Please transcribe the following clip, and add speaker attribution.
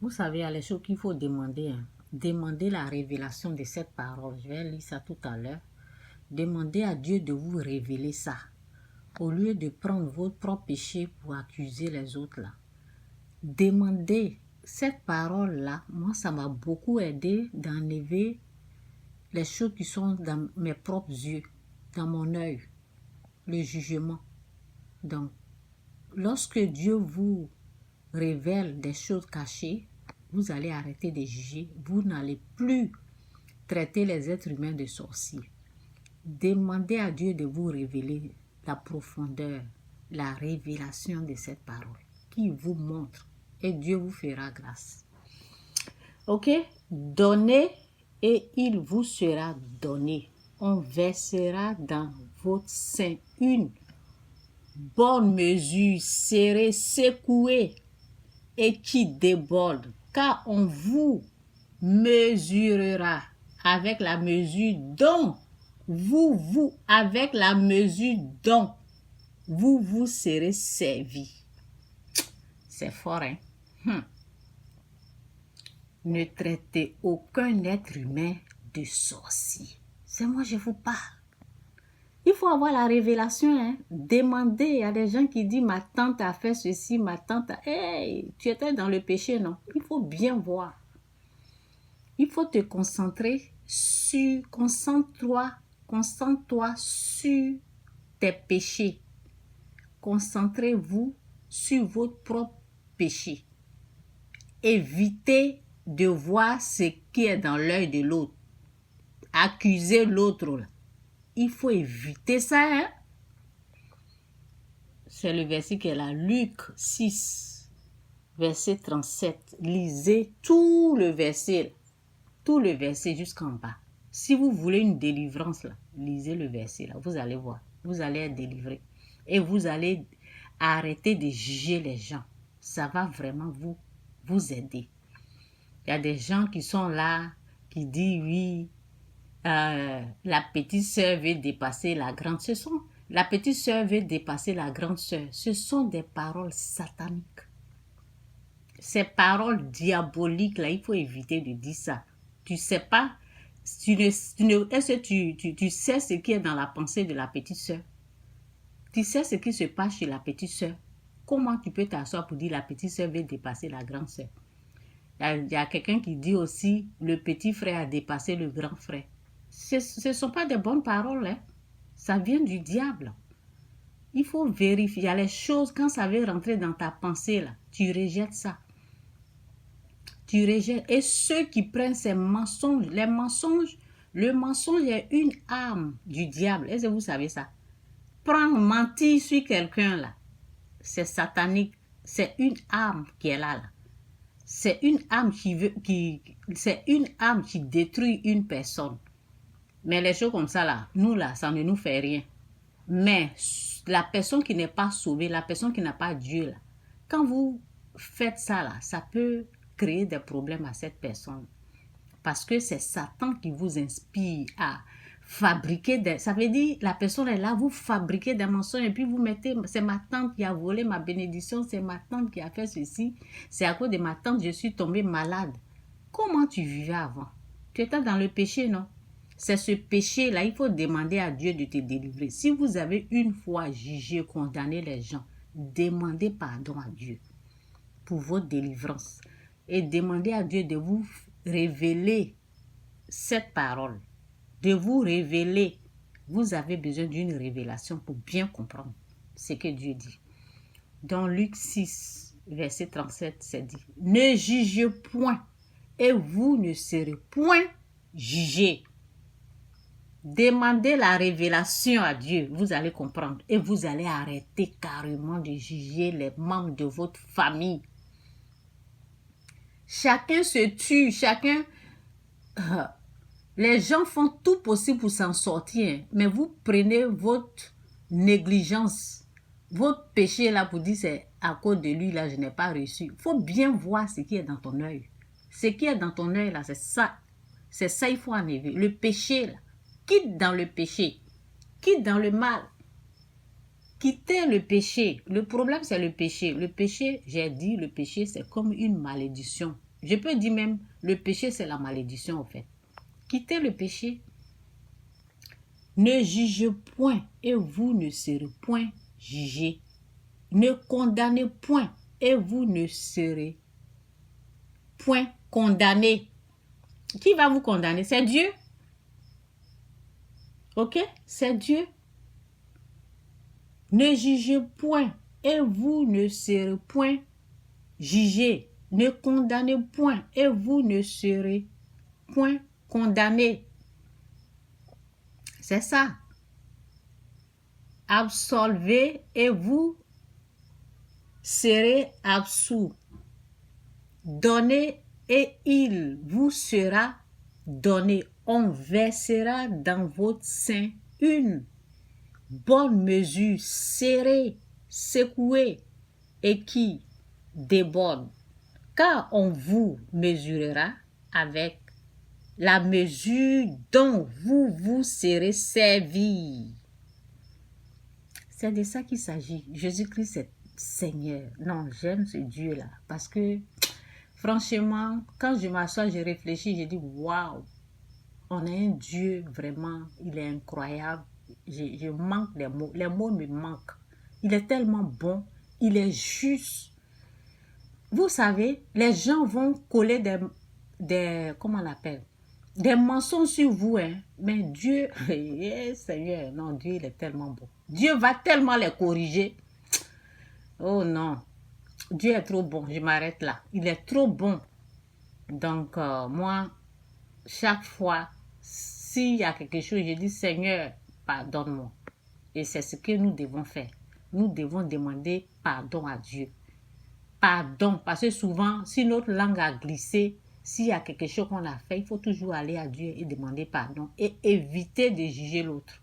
Speaker 1: Vous savez, il y a les choses qu'il faut demander. Hein. Demandez la révélation de cette parole. Je vais lire ça tout à l'heure. Demandez à Dieu de vous révéler ça. Au lieu de prendre votre propre péché pour accuser les autres là. Demandez cette parole-là. Moi, ça m'a beaucoup aidé d'enlever les choses qui sont dans mes propres yeux, dans mon œil, le jugement. Donc, lorsque Dieu vous révèle des choses cachées, vous allez arrêter de juger. Vous n'allez plus traiter les êtres humains de sorciers. Demandez à Dieu de vous révéler la profondeur, la révélation de cette parole qui vous montre et Dieu vous fera grâce. Ok? Donnez et il vous sera donné. On versera dans votre sein une bonne mesure, serrée, secouée et qui déborde, car on vous mesurera avec la mesure dont avec la mesure dont vous serez servi. C'est fort, hein? Ne traitez aucun être humain de sorcier. C'est moi, je vous parle. Il faut avoir la révélation. Hein? Demandez à des gens qui disent ma tante a fait ceci, ma tante a... Hey, tu étais dans le péché, non? Il faut bien voir. Il faut te concentrer sur... Concentre-toi sur tes péchés. Concentrez-vous sur votre propre péché. Évitez de voir ce qui est dans l'œil de l'autre. Accuser l'autre. Là. Il faut éviter ça. Hein? C'est le verset qui est là. Luc 6, verset 37. Lisez tout le verset jusqu'en bas. Si vous voulez une délivrance, là, lisez le verset. Là. Vous allez voir. Vous allez être délivré. Et vous allez arrêter de juger les gens. Ça va vraiment vous aider. Il y a des gens qui sont là, qui disent oui, la petite sœur veut dépasser la grande. La petite sœur veut dépasser la grande sœur. Ce sont des paroles sataniques. Ces paroles diaboliques, là, il faut éviter de dire ça. Tu sais pas, est-ce que tu sais ce qui est dans la pensée de la petite sœur? Tu sais ce qui se passe chez la petite sœur? Comment tu peux t'asseoir pour dire la petite sœur veut dépasser la grande sœur? Il y a quelqu'un qui dit aussi le petit frère a dépassé le grand frère. Ce ne sont pas des bonnes paroles. Hein? Ça vient du diable. Il faut vérifier. Il y a les choses, quand ça veut rentrer dans ta pensée, là, tu rejettes ça. Tu rejettes. Et ceux qui prennent ces mensonges, le mensonge est une arme du diable. Est-ce que vous savez ça? Mentir sur quelqu'un, là, c'est satanique. C'est une arme qui est là. C'est une arme c'est une arme qui détruit une personne. Mais les choses comme ça, là, nous, là, ça ne nous fait rien. Mais la personne qui n'est pas sauvée, la personne qui n'a pas Dieu, là, quand vous faites ça, là, ça peut créer des problèmes à cette personne. Parce que c'est Satan qui vous inspire à fabriquer des... Ça veut dire, la personne est là, vous fabriquez des mensonges et puis vous mettez, c'est ma tante qui a volé ma bénédiction, c'est ma tante qui a fait ceci, c'est à cause de ma tante, je suis tombée malade. Comment tu vivais avant? Tu étais dans le péché, non? C'est ce péché-là, il faut demander à Dieu de te délivrer. Si vous avez une fois jugé, condamné les gens, demandez pardon à Dieu pour votre délivrance. Et demandez à Dieu de vous révéler cette parole. De vous révéler. Vous avez besoin d'une révélation pour bien comprendre ce que Dieu dit. Dans Luc 6, verset 37, c'est dit, « Ne jugez point, et vous ne serez point jugés. » Demandez la révélation à Dieu, vous allez comprendre. Et vous allez arrêter carrément de juger les membres de votre famille. Chacun se tue, les gens font tout possible pour s'en sortir. Mais vous prenez votre négligence, votre péché là pour dire c'est à cause de lui là je n'ai pas reçu. Il faut bien voir ce qui est dans ton œil. Ce qui est dans ton œil là, c'est ça. C'est ça il faut enlever. Le péché là. Quitte dans le péché. Quitte dans le mal. Quittez le péché. Le problème, c'est le péché. Le péché, j'ai dit, le péché, c'est comme une malédiction. Je peux dire même, le péché, c'est la malédiction, en fait. Quittez le péché. Ne jugez point et vous ne serez point jugés. Ne condamnez point et vous ne serez point condamnés. Qui va vous condamner? C'est Dieu. Ok? C'est Dieu. Ne jugez point et vous ne serez point jugés. Ne condamnez point et vous ne serez point condamnés. C'est ça. Absolvez et vous serez absous. Donnez et il vous sera donné. On versera dans votre sein une bonne mesure, serrée, secouée et qui déborde. Car on vous mesurera avec la mesure dont vous vous serez servi. C'est de ça qu'il s'agit. Jésus-Christ est Seigneur. Non, j'aime ce Dieu-là. Parce que, franchement, quand je m'assois, je réfléchis, je dis, waouh, on a un Dieu vraiment, il est incroyable. Je manque des mots. Les mots me manquent. Il est tellement bon. Il est juste. Vous savez, les gens vont coller comment on appelle? Des mensonges sur vous, hein. Mais Dieu, Seigneur, non, Dieu, il est tellement bon. Dieu va tellement les corriger. Oh non, Dieu est trop bon, je m'arrête là. Il est trop bon. Donc, moi, chaque fois, s'il y a quelque chose, je dis, Seigneur, pardonne-moi. Et c'est ce que nous devons faire. Nous devons demander pardon à Dieu. Pardon, parce que souvent, si notre langue a glissé, s'il y a quelque chose qu'on a fait, il faut toujours aller à Dieu et demander pardon et éviter de juger l'autre.